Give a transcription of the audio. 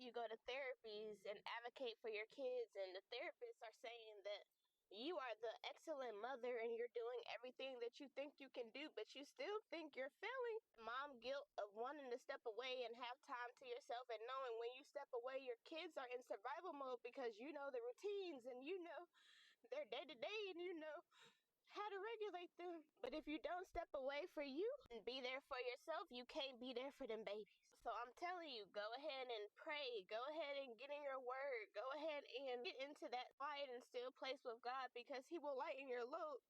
you go to therapies and advocate for your kids, and the therapists are saying that you are the excellent mother and you're doing everything that you think you can do, but you still think you're failing. Mom guilt of wanting to step away and have time to yourself, and knowing when you step away, your kids are in survival mode because you know the routines and you know their day to day and you know how to regulate them. But if you don't step away for you and be there for yourself, you can't be there for them babies. So I'm telling you, go ahead and pray. Go ahead and get in your word. Go ahead and get into that quiet and still place with God, because He will lighten your load.